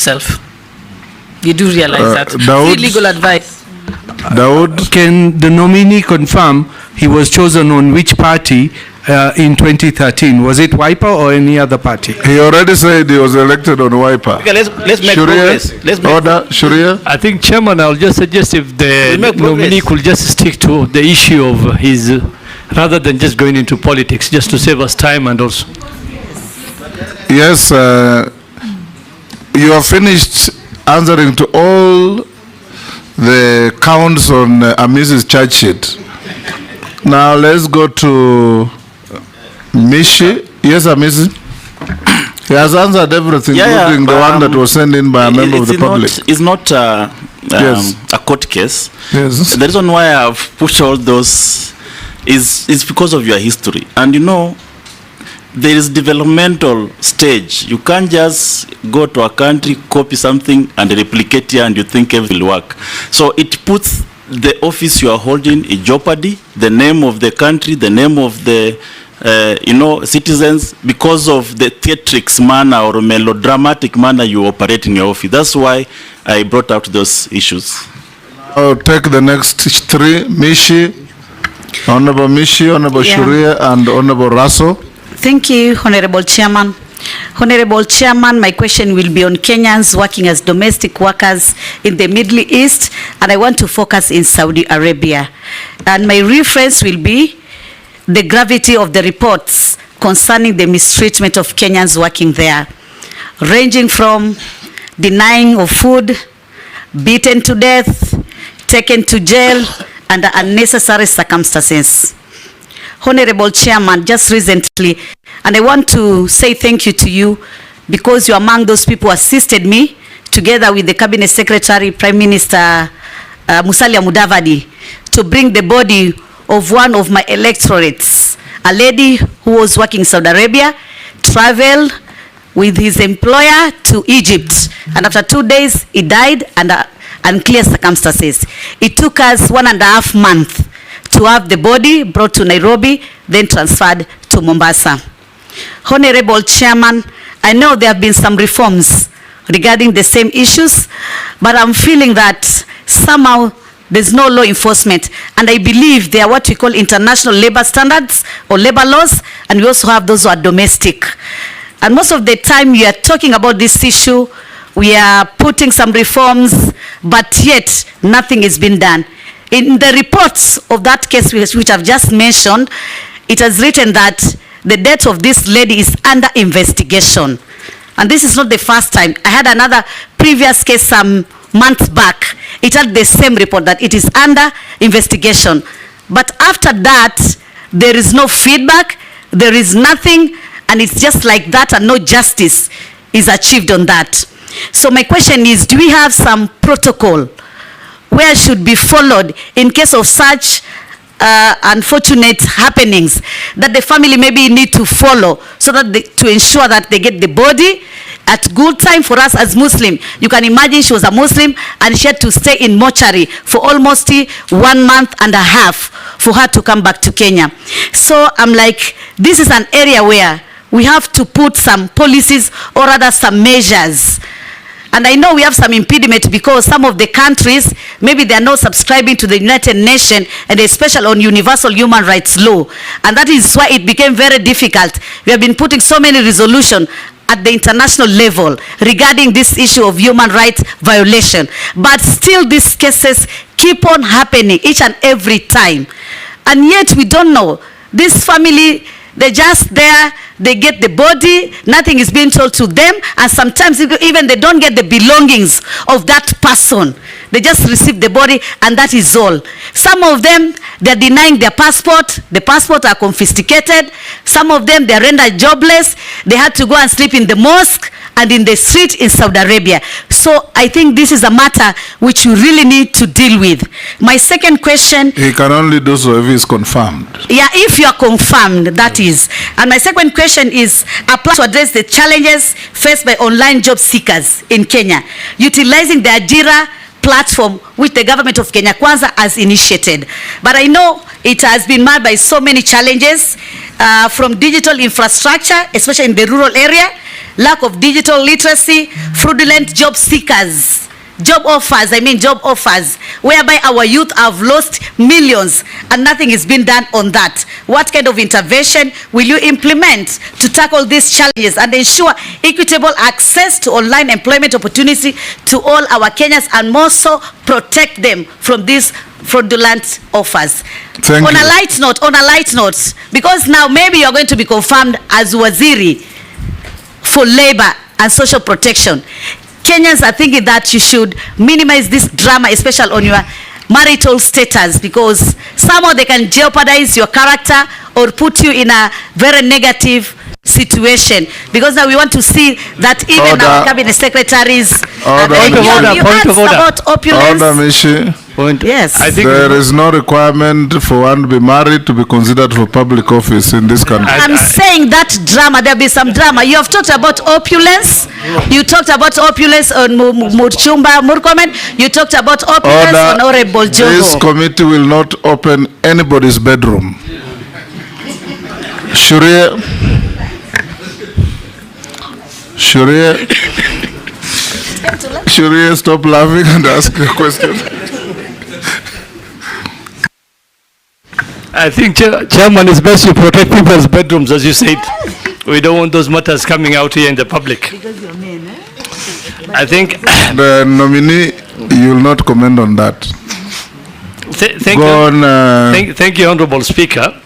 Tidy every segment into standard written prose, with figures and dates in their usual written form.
self. You do realize that. Daud, legal advice. Daud, can the nominee confirm he was chosen on which party in 2013? Was it Wiper or any other party? He already said he was elected on Wiper. Okay, let's make progress. Let's make order, Sharia. I think, Chairman, I'll just suggest if the nominee could just stick to the issue of his, rather than just going into politics, just to save us time and also. Yes, you have finished answering to all the counts on Amizi's charge sheet. Now let's go to Mishi. Yes, Amizi. He has answered everything, including the one that was sent in by a member of the public. It's not yes. a court case. Yes. The reason why I've pushed all those is because of your history. And you know, there is developmental stage. You can't just go to a country, copy something and replicate here and you think everything will work. So it puts the office you are holding in jeopardy, the name of the country, the name of the citizens, because of the theatrics manner or melodramatic manner you operate in your office. That's why I brought out those issues. I'll take the next three. Mishi, Honorable Mishi, Honorable Sharia, and Honorable Raso. Thank you, Honorable Chairman. Honorable Chairman, my question will be on Kenyans working as domestic workers in the Middle East, and I want to focus in Saudi Arabia. And my reference will be the gravity of the reports concerning the mistreatment of Kenyans working there, ranging from denying of food, beaten to death, taken to jail under unnecessary circumstances. Honorable Chairman, just recently, and I want to say thank you to you because you're among those people who assisted me together with the Cabinet Secretary, Prime Minister Musalia Mudavadi, to bring the body of one of my electorates, a lady who was working in Saudi Arabia, traveled with his employer to Egypt, and after 2 days, he died under unclear circumstances. It took us 1.5 months to have the body brought to Nairobi, then transferred to Mombasa. Honorable Chairman, I know there have been some reforms regarding the same issues, but I'm feeling that somehow there's no law enforcement, and I believe they are what we call international labor standards or labor laws, and we also have those who are domestic. And most of the time we are talking about this issue, we are putting some reforms, but yet nothing has been done. In the reports of that case which I've just mentioned, it has written that the death of this lady is under investigation. And this is not the first time. I had another previous case some months back. It had the same report that it is under investigation. But after that, there is no feedback, there is nothing, and it's just like that, and no justice is achieved on that. So my question is, do we have some protocol where should be followed in case of such unfortunate happenings that the family maybe need to follow so that to ensure that they get the body at good time? For us as Muslim, you can imagine she was a Muslim and she had to stay in mortuary for almost 1.5 months for her to come back to Kenya. So I'm like, this is an area where we have to put some policies or rather some measures. And I know we have some impediment because some of the countries, maybe they are not subscribing to the United Nations and especially on universal human rights law. And that is why it became very difficult. We have been putting so many resolutions at the international level regarding this issue of human rights violation. But still these cases keep on happening each and every time. And yet we don't know. This family, they're just there, they get the body, nothing is being told to them, and sometimes even they don't get the belongings of that person. They just receive the body, and that is all. Some of them, they're denying their passport. The passports are confiscated. Some of them, they're rendered jobless. They had to go and sleep in the mosque and in the street in Saudi Arabia. So I think this is a matter which you really need to deal with. My second question... He can only do so if he's confirmed. Yeah, if you are confirmed, that is. And my second question is apply to address the challenges faced by online job seekers in Kenya, utilizing the Ajira platform which the government of Kenya Kwanza has initiated. But I know it has been marred by so many challenges from digital infrastructure, especially in the rural area, lack of digital literacy, fraudulent job seekers, job offers, whereby our youth have lost millions and nothing is being done on that. What kind of intervention will you implement to tackle these challenges and ensure equitable access to online employment opportunity to all our Kenyans, and more so protect them from these fraudulent offers? Thank on you. a light note, because now maybe you're going to be confirmed as Waziri for Labor and Social Protection. Kenyans are thinking that you should minimize this drama, especially on your marital status, because somehow they can jeopardize your character or put you in a very negative situation. Because now we want to see that even Order. our cabinet secretaries, Order. Point of order. about opulence. Order, Mishi. Yes. I think There is no requirement for one to be married to be considered for public office in this country. I'm saying that drama, there'll be some drama. You have talked about opulence. You talked about opulence on Muchumba Murkomen. You talked about opulence on Honorable This Jogo. committee will not open anybody's bedroom. Shuria. Shuria, stop laughing and ask a question. I think, Chairman, it's best you protect people's bedrooms, as you said. We don't want those matters coming out here in the public. I think... The nominee, you will not comment on that. Thank you, Honorable Speaker.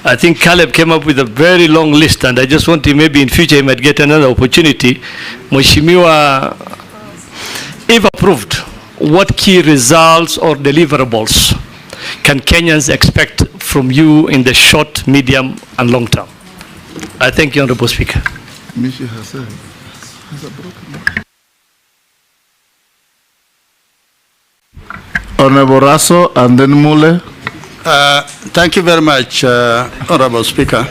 I think Caleb came up with a very long list, and I just want to, maybe in future he might get another opportunity. Mheshimiwa, if approved, what key results or deliverables can Kenyans expect from you in the short, medium, and long term? I thank you, Honorable Speaker. Honorable Raso and then Mule. Thank you very much, Honorable Speaker.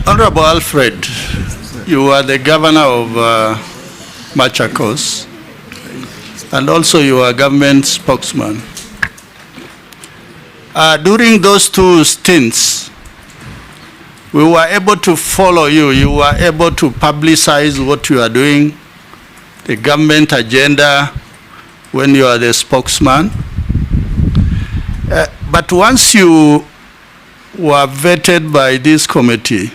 Honorable Alfred, you are the governor of Machakos, and also you are government spokesman. During those two stints, we were able to follow you. You were able to publicize what you are doing, the government agenda, when you are the spokesman. But once you were vetted by this committee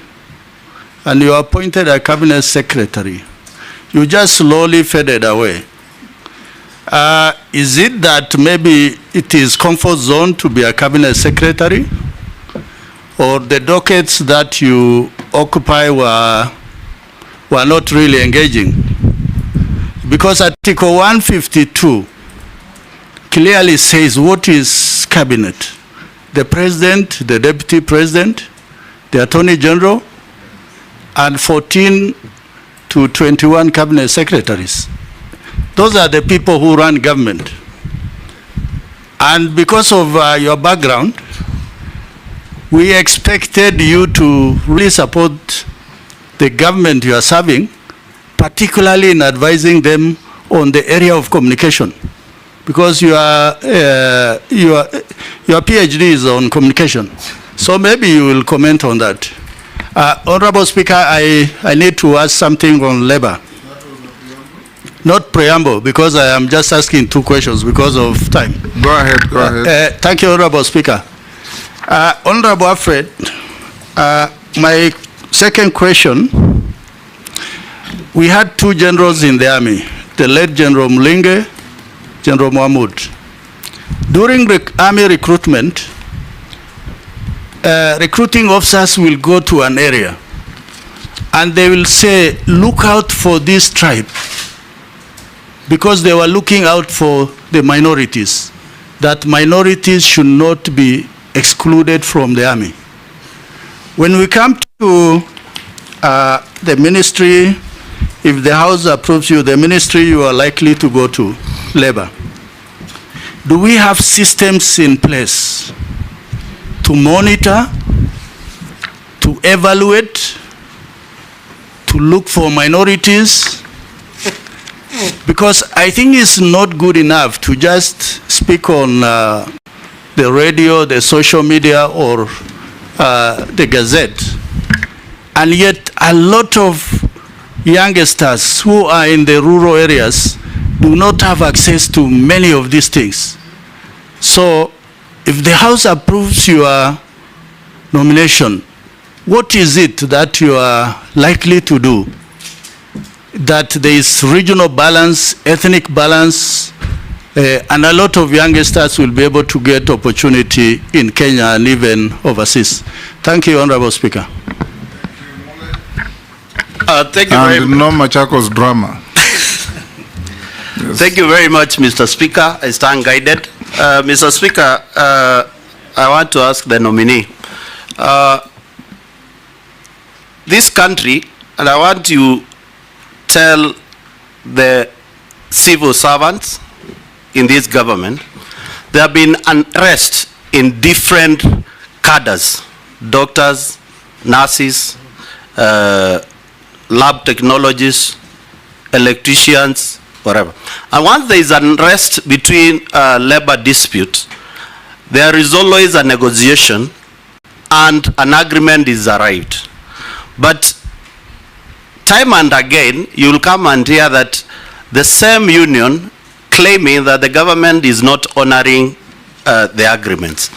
and you appointed a cabinet secretary, you just slowly faded away. Is it that maybe it is comfort zone to be a cabinet secretary, or the dockets that you occupy were not really engaging? Because Article 152 clearly says what is cabinet: the president, the deputy president, the attorney general, and 14 to 21 cabinet secretaries. Those are the people who run government. And because of your background, we expected you to really support the government you are serving, particularly in advising them on the area of communication, because your PhD is on communication. So maybe you will comment on that. Honorable Speaker, I need to ask something on labor. Not preamble, because I am just asking two questions because of time. Go ahead. Thank you, Honorable Speaker. Honorable Alfred, my second question, we had two generals in the army, the late General Mlinge, General Mahmoud. During army recruitment, recruiting officers will go to an area and they will say, look out for this tribe, because they were looking out for the minorities, that minorities should not be excluded from the army. When we come to the ministry, if the House approves you, the ministry you are likely to go to, labor. Do we have systems in place to monitor, to evaluate, to look for minorities? Because I think it's not good enough to just speak on the radio, the social media, or the Gazette. and yet a lot of youngsters who are in the rural areas do not have access to many of these things. So if the House approves your nomination, what is it that you are likely to do? That there is regional balance, ethnic balance, and a lot of youngsters will be able to get opportunity in Kenya and even overseas. Thank you, Honorable Speaker. Thank you very much. No Machakos drama. Yes. Thank you very much, Mr. Speaker. I stand guided. Mr. Speaker, I want to ask the nominee. This country, and I want to tell the civil servants in this government, there have been unrest in different cadres, doctors, nurses, lab technologists, electricians, whatever. And once there is unrest between labor disputes, there is always a negotiation and an agreement is arrived. But time and again, you will come and hear that the same union claiming that the government is not honoring the agreements.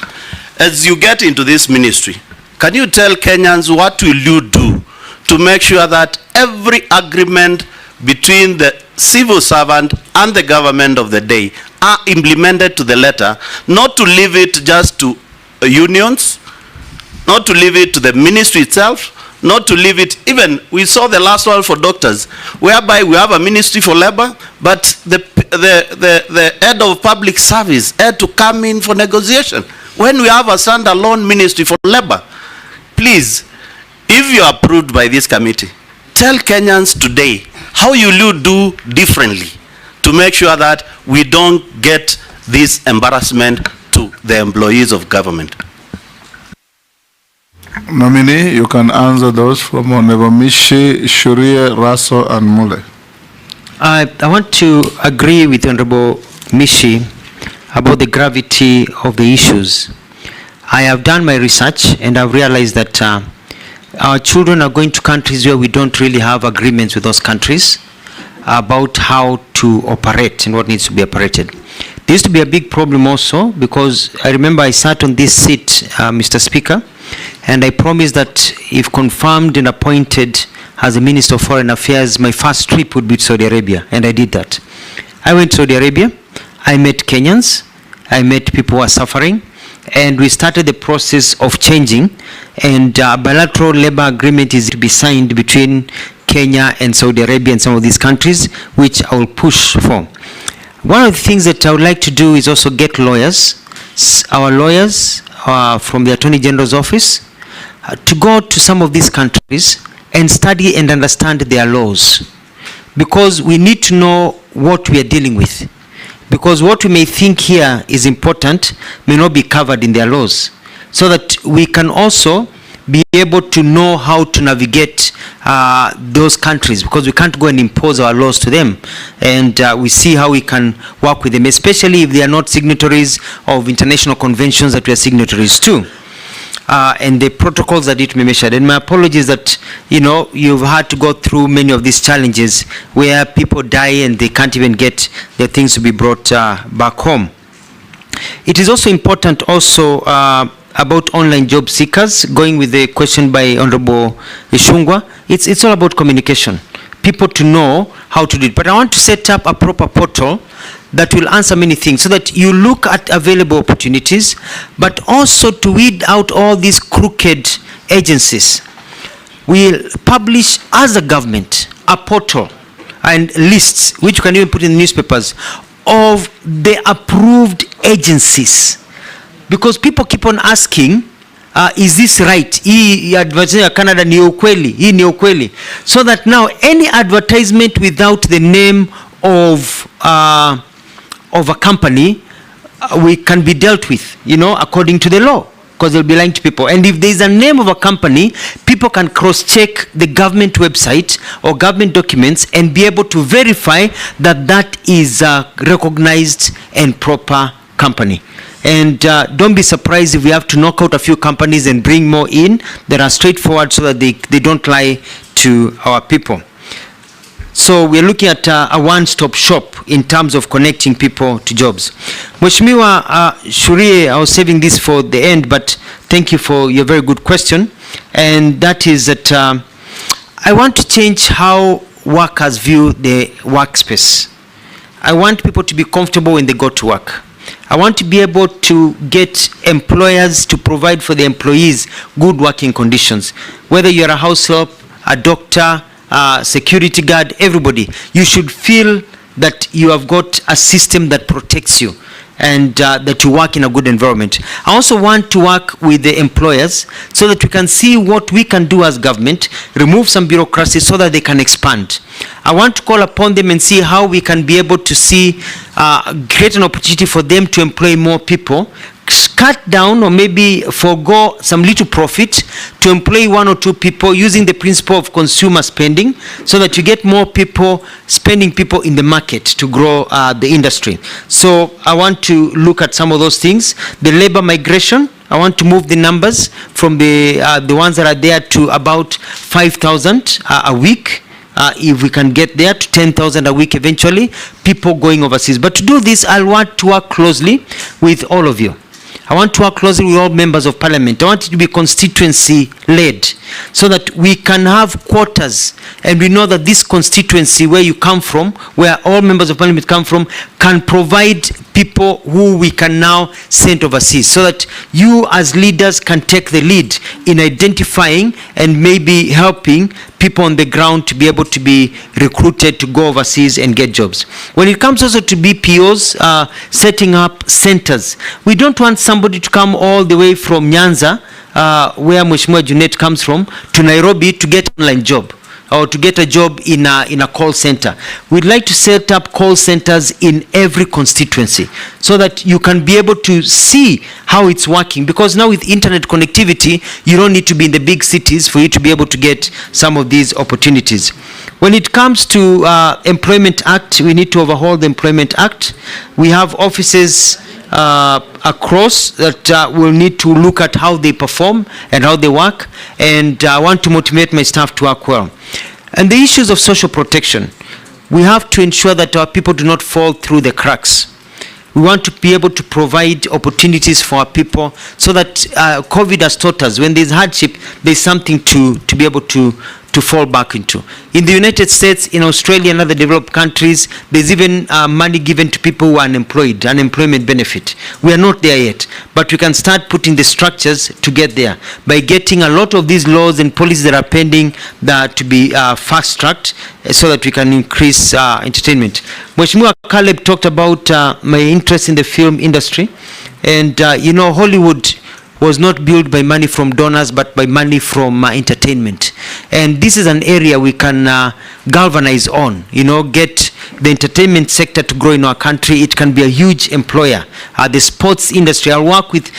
As you get into this ministry, can you tell Kenyans what will you do to make sure that every agreement between the civil servant and the government of the day are implemented to the letter, not to leave it just to unions, not to leave it to the ministry itself, not to leave it, even we saw the last one for doctors, whereby we have a ministry for labor, but the head of public service had to come in for negotiation. When we have a standalone ministry for labor, please, if you are approved by this committee, tell Kenyans today how you do differently to make sure that we don't get this embarrassment to the employees of government. Nominee, you can answer those from Honorable Mishi, Shurie, Raso, and Mule. I want to agree with Honorable Mishi about the gravity of the issues. I have done my research and I've realized that our children are going to countries where we don't really have agreements with those countries about how to operate and what needs to be operated. There used to be a big problem also because I remember I sat on this seat, Mr. Speaker, and I promised that if confirmed and appointed as the Minister of Foreign Affairs, my first trip would be to Saudi Arabia, and I did that. I went to Saudi Arabia, I met Kenyans, I met people who are suffering, and we started the process of changing, and a bilateral labor agreement is to be signed between Kenya and Saudi Arabia and some of these countries, which I will push for. One of the things that I would like to do is also get lawyers, our lawyers from the Attorney General's office, to go to some of these countries and study and understand their laws, because we need to know what we are dealing with, because what we may think here is important may not be covered in their laws, so that we can also be able to know how to navigate those countries, because we can't go and impose our laws to them, and we see how we can work with them, especially if they are not signatories of international conventions that we are signatories to, and the protocols that it may measure. And my apologies that you've had to go through many of these challenges where people die and they can't even get their things to be brought back home. It is also important also about online job seekers, going with the question by Honorable Ishungwa. It's all about communication, people to know how to do it. But I want to set up a proper portal that will answer many things, so that you look at available opportunities, but also to weed out all these crooked agencies. We'll publish as a government a portal and lists, which you can even put in the newspapers, of the approved agencies. Because people keep on asking, is this right? Hii advertisement ya Canada ni ukweli, hii ni ukweli. So that now any advertisement without the name of a company, we can be dealt with, according to the law, because they'll be lying to people. And if there's a name of a company, people can cross-check the government website or government documents and be able to verify that that is a recognized and proper company. And don't be surprised if we have to knock out a few companies and bring more in that are straightforward so that they don't lie to our people. So we're looking at a one-stop shop in terms of connecting people to jobs. Mheshimiwa Shurie, I was saving this for the end, but thank you for your very good question. And that is that I want to change how workers view the workspace. I want people to be comfortable when they go to work. I want to be able to get employers to provide for the employees good working conditions. Whether you're a house help, a doctor, security guard, everybody, you should feel that you have got a system that protects you and that you work in a good environment. I also want to work with the employers so that we can see what we can do as government, remove some bureaucracy so that they can expand. I want to call upon them and see how we can be able to see, create an opportunity for them to employ more people, cut down or maybe forego some little profit to employ one or two people using the principle of consumer spending so that you get more people, spending people in the market to grow the industry. So I want to look at some of those things. The labor migration, I want to move the numbers from the ones that are there to about 5,000 a week. If we can get there to 10,000 a week eventually, people going overseas. But to do this, I want to work closely with all of you. I want to work closely with all members of parliament. I want it to be constituency-led so that we can have quotas and we know that this constituency where you come from, where all members of parliament come from, can provide people who we can now send overseas so that you as leaders can take the lead in identifying and maybe helping people on the ground to be able to be recruited to go overseas and get jobs. When it comes also to BPOs, setting up centers, we don't want somebody to come all the way from Nyanza, where Mheshimiwa Junet comes from, to Nairobi to get an online job or to get a job in a call center. We'd like to set up call centers in every constituency so that you can be able to see how it's working, because now with internet connectivity, you don't need to be in the big cities for you to be able to get some of these opportunities. When it comes to Employment Act, we need to overhaul the Employment Act. We have offices across that will need to look at how they perform and how they work, and I want to motivate my staff to work well. And the issues of social protection, we have to ensure that our people do not fall through the cracks. We want to be able to provide opportunities for our people so that COVID has taught us when there's hardship, there's something to be able to fall back into. In the United States, in Australia and other developed countries, there's even money given to people who are unemployed, unemployment benefit. We are not there yet, but we can start putting the structures to get there by getting a lot of these laws and policies that are pending that to be fast-tracked so that we can increase entertainment. Mheshimiwa Caleb talked about my interest in the film industry, and you know, Hollywood was not built by money from donors but by money from entertainment, and this is an area we can galvanize on, you know, get the entertainment sector to grow in our country. It can be a huge employer. The sports industry, I'll work with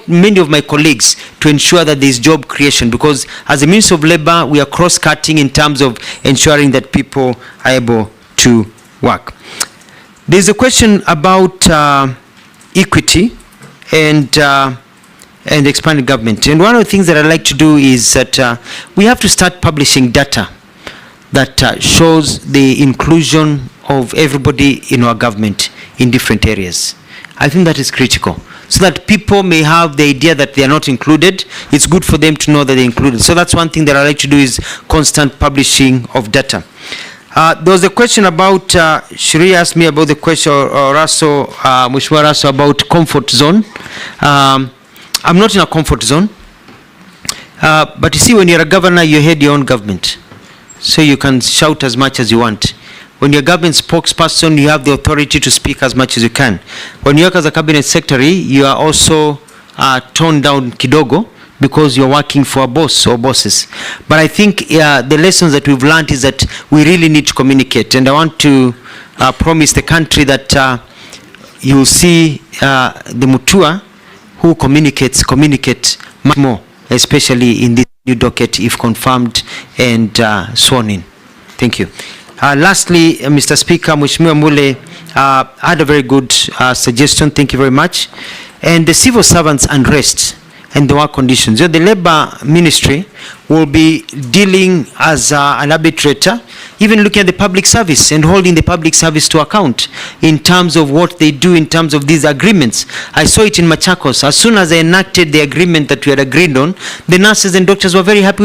many of my colleagues to ensure that there is job creation, because as a Minister of Labor we are cross-cutting in terms of ensuring that people are able to work. There's a question about equity and expanded government. And one of the things that I'd like to do is that we have to start publishing data that shows the inclusion of everybody in our government in different areas. I think that is critical, so that people may have the idea that they are not included. It's good for them to know that they're included. So that's one thing that I'd like to do, is constant publishing of data. There was a question about, Shri asked me about the question, or Raso, Mheshimiwa Raso, about comfort zone. I'm not in a comfort zone, but you see, when you're a governor, you head your own government, so you can shout as much as you want. When you're a government spokesperson, you have the authority to speak as much as you can. When you work as a cabinet secretary, you are also toned down kidogo, because you're working for a boss or bosses. But I think the lessons that we've learned is that we really need to communicate, and I want to promise the country that you'll see the Mutua who communicate much more, especially in this new docket if confirmed and sworn in. Thank you. Lastly, Mr. Speaker, Mheshimiwa Mule had a very good suggestion. Thank you very much. and the civil servants' unrest and the work conditions. The Labor Ministry will be dealing as an arbitrator, even looking at the public service and holding the public service to account in terms of what they do in terms of these agreements. I saw it in Machakos. As soon as I enacted the agreement that we had agreed on, the nurses and doctors were very happy